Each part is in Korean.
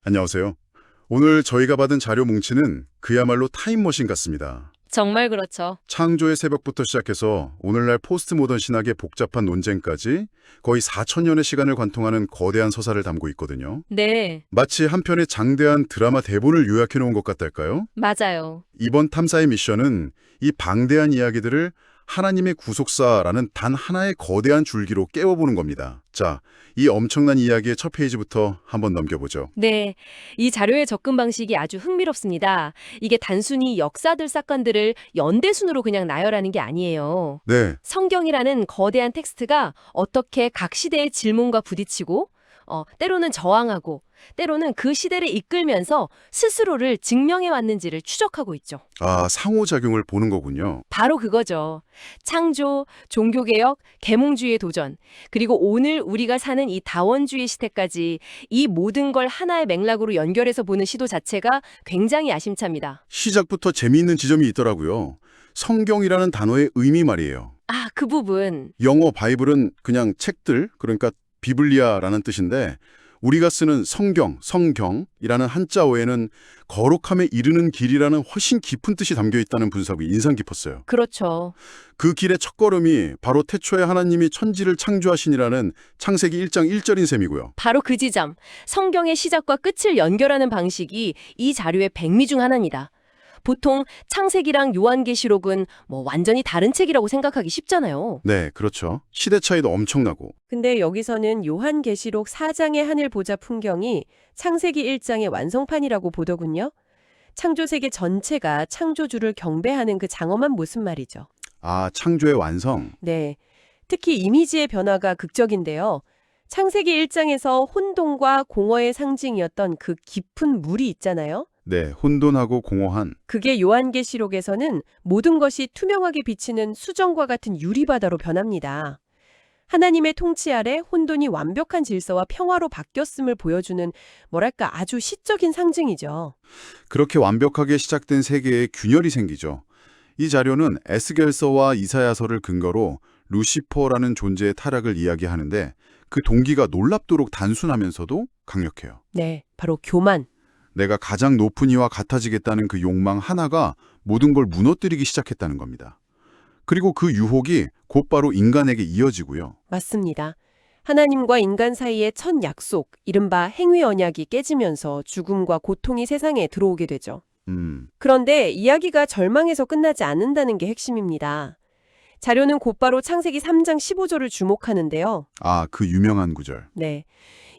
안녕하세요. 오늘 저희가 받은 자료 뭉치는 그야말로 타임머신 같습니다. 정말 그렇죠. 창조의 새벽부터 시작해서 오늘날 포스트 모던 신학의 복잡한 논쟁까지 거의 4천년의 시간을 관통하는 거대한 서사를 담고 있거든요. 네, 마치 한 편의 장대한 드라마 대본을 요약해 놓은 것 같달까요? 맞아요. 이번 탐사의 미션은 이 방대한 이야기들을 하나님의 구속사라는 단 하나의 거대한 줄기로 깨워보는 겁니다. 자, 이 엄청난 이야기의 첫 페이지부터 한번 넘겨보죠. 네, 이 자료의 접근 방식이 아주 흥미롭습니다. 이게 단순히 역사들 사건들을 연대순으로 그냥 나열하는 게 아니에요. 네, 성경이라는 거대한 텍스트가 어떻게 각 시대의 질문과 부딪히고, 때로는 저항하고, 때로는 그 시대를 이끌면서 스스로를 증명해 왔는지를 추적하고 있죠. 상호작용을 보는 거군요. 바로 그거죠. 창조, 종교개혁, 계몽주의의 도전, 그리고 오늘 우리가 사는 이 다원주의 시대까지 이 모든 걸 하나의 맥락으로 연결해서 보는 시도 자체가 굉장히 야심찹니다. 시작부터 재미있는 지점이 있더라고요. 성경이라는 단어의 의미 말이에요. 그 부분. 영어 바이블은 그냥 책들, 그러니까 비블리아라는 뜻인데 우리가 쓰는 성경이라는 한자어에는 거룩함에 이르는 길이라는 훨씬 깊은 뜻이 담겨 있다는 분석이 인상 깊었어요. 그렇죠. 그 길의 첫걸음이 바로 태초에 하나님이 천지를 창조하시니라는 창세기 1장 1절인 셈이고요. 바로 그 지점, 성경의 시작과 끝을 연결하는 방식이 이 자료의 백미 중 하나입니다. 보통 창세기랑 요한계시록은 완전히 다른 책이라고 생각하기 쉽잖아요. 네, 그렇죠. 시대 차이도 엄청나고. 근데 여기서는 요한계시록 4장의 하늘 보자 풍경이 창세기 1장의 완성판이라고 보더군요. 창조세계 전체가 창조주를 경배하는 그 장엄한 모습 말이죠. 창조의 완성. 네, 특히 이미지의 변화가 극적인데요. 창세기 1장에서 혼돈과 공허의 상징이었던 그 깊은 물이 있잖아요. 네, 혼돈하고 공허한. 그게 요한계시록에서는 모든 것이 투명하게 비치는 수정과 같은 유리바다로 변합니다. 하나님의 통치 아래 혼돈이 완벽한 질서와 평화로 바뀌었음을 보여주는 아주 시적인 상징이죠. 그렇게 완벽하게 시작된 세계에 균열이 생기죠. 이 자료는 에스겔서와 이사야서를 근거로 루시퍼라는 존재의 타락을 이야기하는데 그 동기가 놀랍도록 단순하면서도 강력해요. 네, 바로 교만. 내가 가장 높은 이와 같아지겠다는 그 욕망 하나가 모든 걸 무너뜨리기 시작했다는 겁니다. 그리고 그 유혹이 곧바로 인간에게 이어지고요. 맞습니다. 하나님과 인간 사이의 첫 약속, 이른바 행위 언약이 깨지면서 죽음과 고통이 세상에 들어오게 되죠. 그런데 이야기가 절망에서 끝나지 않는다는 게 핵심입니다. 자료는 곧바로 창세기 3장 15절을 주목하는데요. 그 유명한 구절. 네.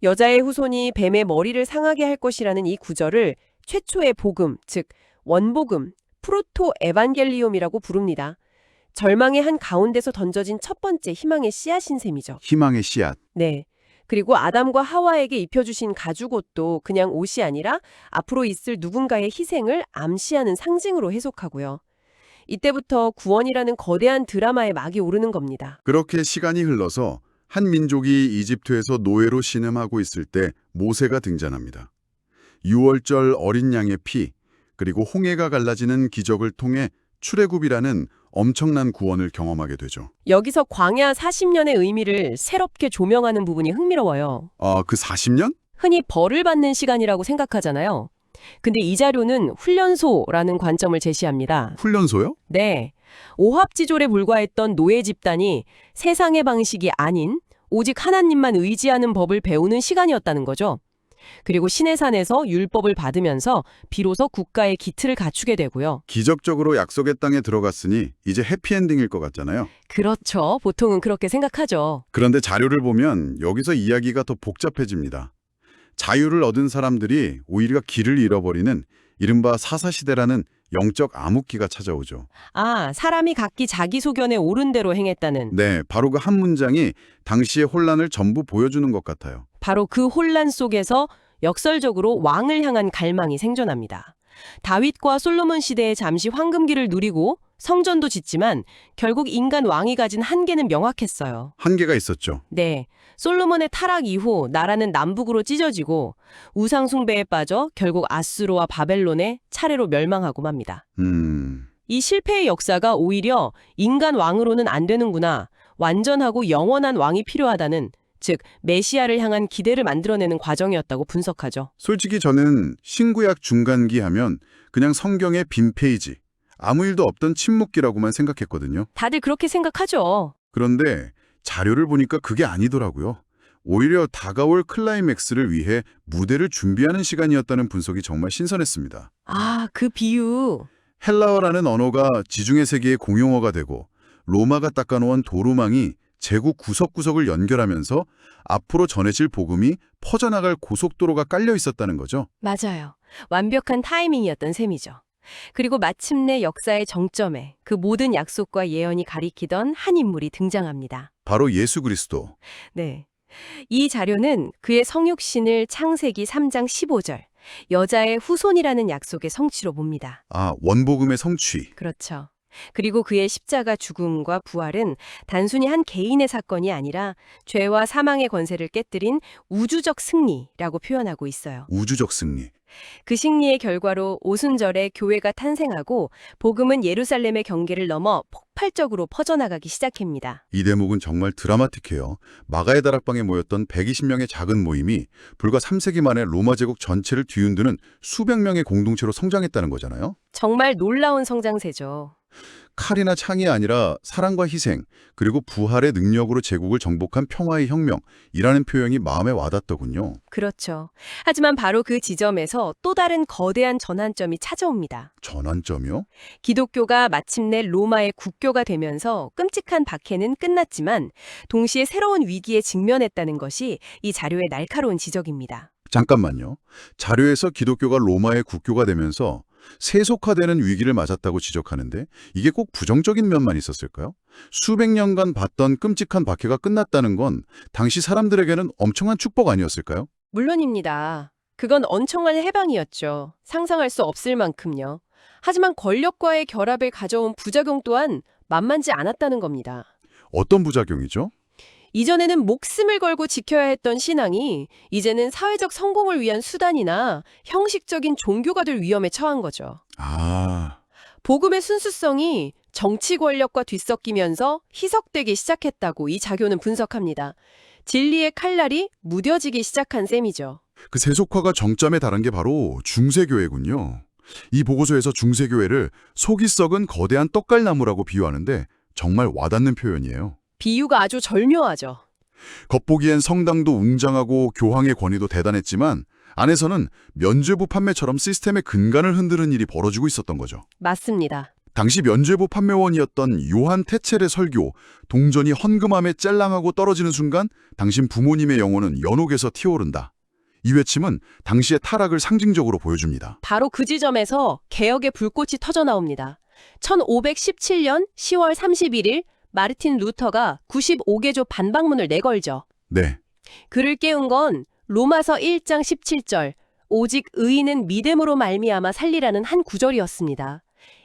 여자의 후손이 뱀의 머리를 상하게 할 것이라는 이 구절을 최초의 복음, 즉 원복음, 프로토 에반겔리움이라고 부릅니다. 절망의 한 가운데서 던져진 첫 번째 희망의 씨앗인 셈이죠. 희망의 씨앗. 네. 그리고 아담과 하와에게 입혀주신 가죽옷도 그냥 옷이 아니라 앞으로 있을 누군가의 희생을 암시하는 상징으로 해석하고요. 이때부터 구원이라는 거대한 드라마의 막이 오르는 겁니다. 그렇게 시간이 흘러서 한 민족이 이집트에서 노예로 신음하고 있을 때 모세가 등장합니다. 6월절 어린 양의 피, 그리고 홍해가 갈라지는 기적을 통해 출애굽이라는 엄청난 구원을 경험하게 되죠. 여기서 광야 40년의 의미를 새롭게 조명하는 부분이 흥미로워요. 그 40년? 흔히 벌을 받는 시간이라고 생각하잖아요. 근데 이 자료는 훈련소라는 관점을 제시합니다. 훈련소요? 네. 오합지졸에 불과했던 노예 집단이 세상의 방식이 아닌 오직 하나님만 의지하는 법을 배우는 시간이었다는 거죠. 그리고 시내산에서 율법을 받으면서 비로소 국가의 기틀을 갖추게 되고요. 기적적으로 약속의 땅에 들어갔으니 이제 해피엔딩일 것 같잖아요. 그렇죠. 보통은 그렇게 생각하죠. 그런데 자료를 보면 여기서 이야기가 더 복잡해집니다. 자유를 얻은 사람들이 오히려 길을 잃어버리는 이른바 사사시대라는 영적 암흑기가 찾아오죠. 사람이 각기 자기 소견에 옳은 대로 행했다는. 네, 바로 그 한 문장이 당시의 혼란을 전부 보여주는 것 같아요. 바로 그 혼란 속에서 역설적으로 왕을 향한 갈망이 생존합니다. 다윗과 솔로몬 시대에 잠시 황금기를 누리고 성전도 짓지만 결국 인간 왕이 가진 한계는 명확했어요. 한계가 있었죠. 네, 솔로몬의 타락 이후 나라는 남북으로 찢어지고 우상 숭배에 빠져 결국 아수르와 바벨론에 차례로 멸망하고 맙니다. 이 실패의 역사가 오히려 인간 왕으로는 안 되는구나, 완전하고 영원한 왕이 필요하다는 즉 메시아를 향한 기대를 만들어내는 과정이었다고 분석하죠. 솔직히 저는 신구약 중간기 하면 그냥 성경의 빈 페이지, 아무 일도 없던 침묵기라고만 생각했거든요. 다들 그렇게 생각하죠. 그런데 자료를 보니까 그게 아니더라고요. 오히려 다가올 클라이맥스를 위해 무대를 준비하는 시간이었다는 분석이 정말 신선했습니다. 아, 그 비유. 헬라어라는 언어가 지중해 세계의 공용어가 되고 로마가 닦아놓은 도루망이 제국 구석구석을 연결하면서 앞으로 전해질 복음이 퍼져나갈 고속도로가 깔려 있었다는 거죠. 맞아요. 완벽한 타이밍이었던 셈이죠. 그리고 마침내 역사의 정점에 그 모든 약속과 예언이 가리키던 한 인물이 등장합니다. 바로 예수 그리스도. 네. 이 자료는 그의 성육신을 창세기 3장 15절, 여자의 후손이라는 약속의 성취로 봅니다. 아, 원복음의 성취. 그렇죠. 그리고 그의 십자가 죽음과 부활은 단순히 한 개인의 사건이 아니라 죄와 사망의 권세를 깨뜨린 우주적 승리라고 표현하고 있어요. 우주적 승리. 그 승리의 결과로 오순절에 교회가 탄생하고 복음은 예루살렘의 경계를 넘어 폭발적으로 퍼져나가기 시작합니다. 이 대목은 정말 드라마틱해요. 마가의 다락방에 모였던 120명의 작은 모임이 불과 3세기 만에 로마 제국 전체를 뒤흔드는 수백 명의 공동체로 성장했다는 거잖아요. 정말 놀라운 성장세죠. 칼이나 창이 아니라 사랑과 희생, 그리고 부활의 능력으로 제국을 정복한 평화의 혁명이라는 표현이 마음에 와닿더군요. 그렇죠. 하지만 바로 그 지점에서 또 다른 거대한 전환점이 찾아옵니다. 전환점이요? 기독교가 마침내 로마의 국교가 되면서 끔찍한 박해는 끝났지만 동시에 새로운 위기에 직면했다는 것이 이 자료의 날카로운 지적입니다. 잠깐만요. 자료에서 기독교가 로마의 국교가 되면서 세속화되는 위기를 맞았다고 지적하는데 이게 꼭 부정적인 면만 있었을까요? 수백 년간 봤던 끔찍한 박해가 끝났다는 건 당시 사람들에게는 엄청난 축복 아니었을까요? 물론입니다. 그건 엄청난 해방이었죠. 상상할 수 없을 만큼요. 하지만 권력과의 결합을 가져온 부작용 또한 만만치 않았다는 겁니다. 어떤 부작용이죠? 이전에는 목숨을 걸고 지켜야 했던 신앙이 이제는 사회적 성공을 위한 수단이나 형식적인 종교가 될 위험에 처한 거죠. 아, 복음의 순수성이 정치 권력과 뒤섞이면서 희석되기 시작했다고 이 자료는 분석합니다. 진리의 칼날이 무뎌지기 시작한 셈이죠. 그 세속화가 정점에 달한 게 바로 중세교회군요. 이 보고서에서 중세교회를 속이 썩은 거대한 떡갈나무라고 비유하는데 정말 와닿는 표현이에요. 비유가 아주 절묘하죠. 겉보기엔 성당도 웅장하고 교황의 권위도 대단했지만 안에서는 면죄부 판매처럼 시스템의 근간을 흔드는 일이 벌어지고 있었던 거죠. 맞습니다. 당시 면죄부 판매원이었던 요한 테첼의 설교, 동전이 헌금함에 짤랑하고 떨어지는 순간 당신 부모님의 영혼은 연옥에서 튀어오른다. 이 외침은 당시의 타락을 상징적으로 보여줍니다. 바로 그 지점에서 개혁의 불꽃이 터져 나옵니다. 1517년 10월 31일 마르틴 루터가 95개조 반박문을 내걸죠. 네, 그를 깨운 건 로마서 1장 17절 오직 의인은 믿음으로 말미암아 살리라는 한 구절이었습니다.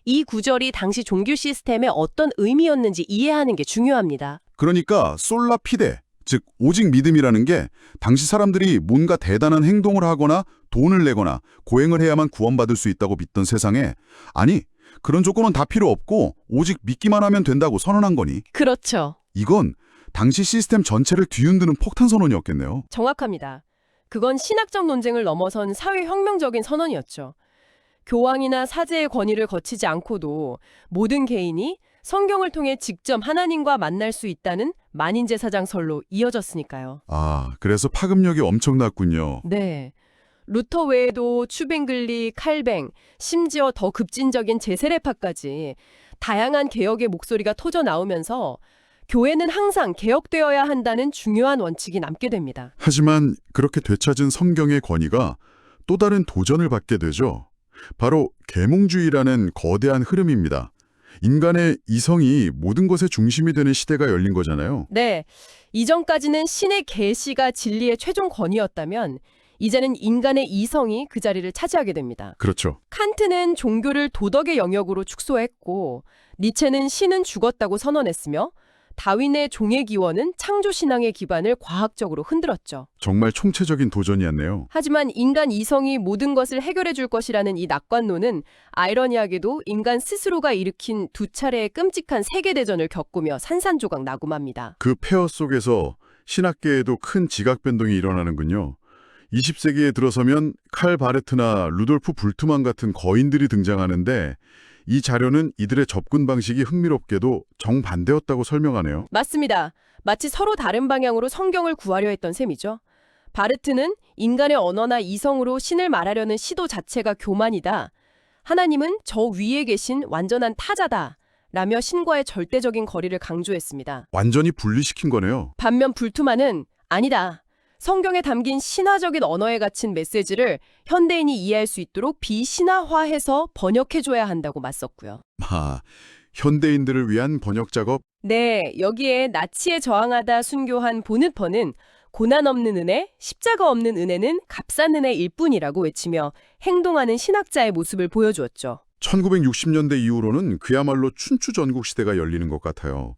이 구절이 당시 종교 시스템의 어떤 의미였는지 이해하는 게 중요합니다. 그러니까 솔라 피데, 즉 오직 믿음이라는 게 당시 사람들이 뭔가 대단한 행동을 하거나 돈을 내거나 고행을 해야만 구원받을 수 있다고 믿던 세상에 아니, 그런 조건은 다 필요 없고 오직 믿기만 하면 된다고 선언한 거니 그렇죠. 이건 당시 시스템 전체를 뒤흔드는 폭탄 선언이었겠네요. 정확합니다. 그건 신학적 논쟁을 넘어선 사회혁명적인 선언이었죠. 교황이나 사제의 권위를 거치지 않고도 모든 개인이 성경을 통해 직접 하나님과 만날 수 있다는 만인제사장설로 이어졌으니까요. 아, 그래서 파급력이 엄청났군요. 네. 루터 외에도 추뱅글리, 칼뱅, 심지어 더 급진적인 제세례파까지 다양한 개혁의 목소리가 터져 나오면서 교회는 항상 개혁되어야 한다는 중요한 원칙이 남게 됩니다. 하지만 그렇게 되찾은 성경의 권위가 또 다른 도전을 받게 되죠. 바로 계몽주의라는 거대한 흐름입니다. 인간의 이성이 모든 것의 중심이 되는 시대가 열린 거잖아요. 네. 이전까지는 신의 계시가 진리의 최종 권위였다면 이제는 인간의 이성이 그 자리를 차지하게 됩니다. 그렇죠. 칸트는 종교를 도덕의 영역으로 축소했고 니체는 신은 죽었다고 선언했으며 다윈의 종의 기원은 창조신앙의 기반을 과학적으로 흔들었죠. 정말 총체적인 도전이었네요. 하지만 인간 이성이 모든 것을 해결해 줄 것이라는 이 낙관론은 아이러니하게도 인간 스스로가 일으킨 두 차례의 끔찍한 세계대전을 겪으며 산산조각 나고 맙니다. 그 폐허 속에서 신학계에도 큰 지각 변동이 일어나는군요. 20세기에 들어서면 칼 바레트나 루돌프 불트만 같은 거인들이 등장하는데 이 자료는 이들의 접근 방식이 흥미롭게도 정반대였다고 설명하네요. 맞습니다. 마치 서로 다른 방향으로 성경을 구하려 했던 셈이죠. 바르트는 인간의 언어나 이성으로 신을 말하려는 시도 자체가 교만이다. 하나님은 저 위에 계신 완전한 타자다. 라며 신과의 절대적인 거리를 강조했습니다. 완전히 분리시킨 거네요. 반면 불투만은 아니다. 성경에 담긴 신화적인 언어에 갇힌 메시지를 현대인이 이해할 수 있도록 비신화화해서 번역해줘야 한다고 맞섰고요. 현대인들을 위한 번역 작업? 네, 여기에 나치에 저항하다 순교한 보느퍼는 고난 없는 은혜, 십자가 없는 은혜는 값싼 은혜일 뿐이라고 외치며 행동하는 신학자의 모습을 보여주었죠. 1960년대 이후로는 그야말로 춘추 전국 시대가 열리는 것 같아요.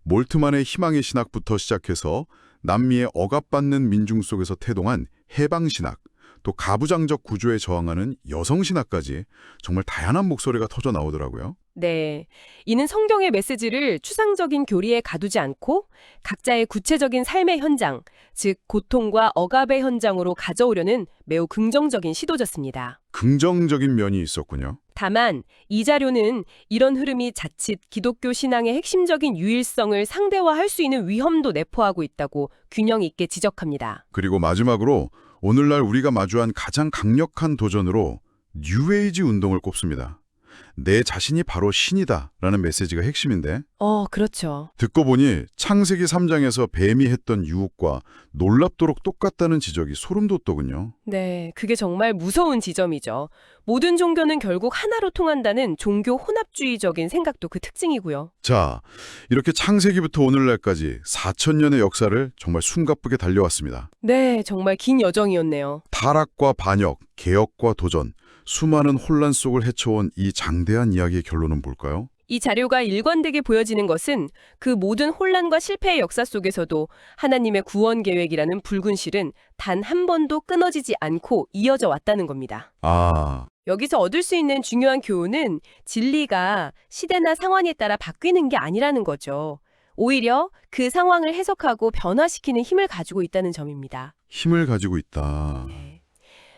몰트만의 희망의 신학부터 시작해서 남미의 억압받는 민중 속에서 태동한 해방신학, 또 가부장적 구조에 저항하는 여성신학까지 정말 다양한 목소리가 터져 나오더라고요. 네, 이는 성경의 메시지를 추상적인 교리에 가두지 않고 각자의 구체적인 삶의 현장, 즉 고통과 억압의 현장으로 가져오려는 매우 긍정적인 시도였습니다. 긍정적인 면이 있었군요. 다만 이 자료는 이런 흐름이 자칫 기독교 신앙의 핵심적인 유일성을 상대화할 수 있는 위험도 내포하고 있다고 균형 있게 지적합니다. 그리고 마지막으로 오늘날 우리가 마주한 가장 강력한 도전으로 뉴에이지 운동을 꼽습니다. 내 자신이 바로 신이다 라는 메시지가 핵심인데 그렇죠. 듣고 보니 창세기 3장에서 뱀이 했던 유혹과 놀랍도록 똑같다는 지적이 소름 돋더군요. 네, 그게 정말 무서운 지점이죠. 모든 종교는 결국 하나로 통한다는 종교 혼합주의적인 생각도 그 특징이고요. 자, 이렇게 창세기부터 오늘날까지 4,000년의 역사를 정말 숨가쁘게 달려왔습니다. 네, 정말 긴 여정이었네요. 타락과 반역, 개혁과 도전, 수많은 혼란 속을 헤쳐온 이 장대한 이야기의 결론은 뭘까요? 이 자료가 일관되게 보여지는 것은 그 모든 혼란과 실패의 역사 속에서도 하나님의 구원 계획이라는 붉은 실은 단 한 번도 끊어지지 않고 이어져 왔다는 겁니다. 여기서 얻을 수 있는 중요한 교훈은 진리가 시대나 상황에 따라 바뀌는 게 아니라는 거죠. 오히려 그 상황을 해석하고 변화시키는 힘을 가지고 있다는 점입니다. 힘을 가지고 있다.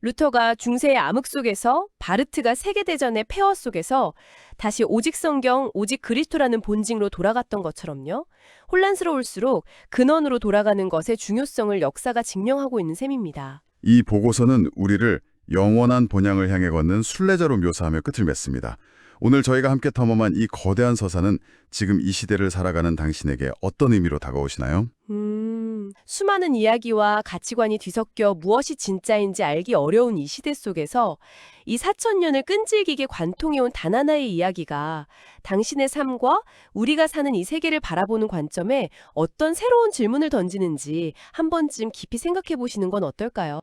루터가 중세의 암흑 속에서, 바르트가 세계대전의 폐허 속에서 다시 오직 성경, 오직 그리스도라는 본징으로 돌아갔던 것처럼요. 혼란스러울수록 근원으로 돌아가는 것의 중요성을 역사가 증명하고 있는 셈입니다. 이 보고서는 우리를 영원한 본향을 향해 걷는 순례자로 묘사하며 끝을 맺습니다. 오늘 저희가 함께 탐험한 이 거대한 서사는 지금 이 시대를 살아가는 당신에게 어떤 의미로 다가오시나요? 수많은 이야기와 가치관이 뒤섞여 무엇이 진짜인지 알기 어려운 이 시대 속에서 이 4,000년을 끈질기게 관통해온 단 하나의 이야기가 당신의 삶과 우리가 사는 이 세계를 바라보는 관점에 어떤 새로운 질문을 던지는지 한 번쯤 깊이 생각해 보시는 건 어떨까요?